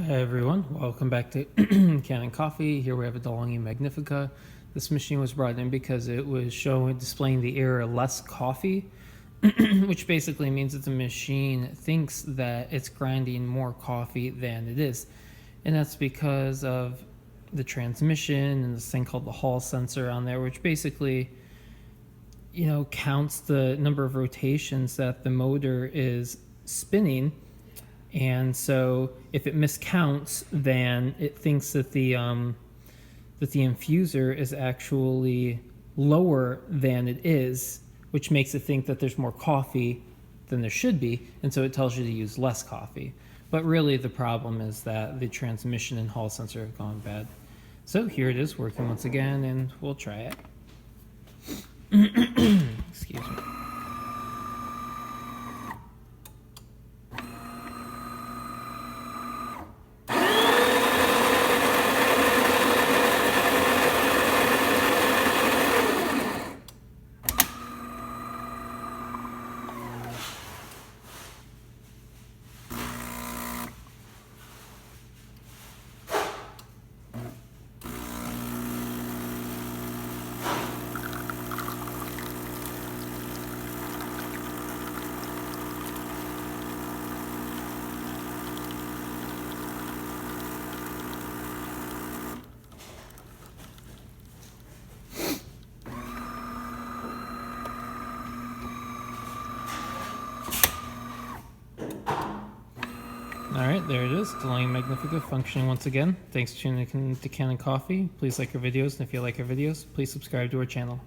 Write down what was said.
Hi everyone, welcome back to Canon Coffee. Here we have a Delonghi Magnifica. This machine was brought in because it was displaying the error less coffee, which basically means that the machine thinks that it's grinding more coffee than it is. And that's because of the transmission and this thing called the Hall sensor on there, which basically, counts the number of rotations that the motor is spinning. And so if it miscounts, then it thinks that the infuser is actually lower than it is, which makes it think that there's more coffee than there should be, and so it tells you to use less coffee. But really the problem is that the transmission and Hall sensor have gone bad. So here it is working once again, and we'll try it. Excuse me. Alright, there it is, Delonghi Magnifica functioning once again. Thanks for tuning in to Canon Coffee. Please like our videos, and if you like our videos, please subscribe to our channel.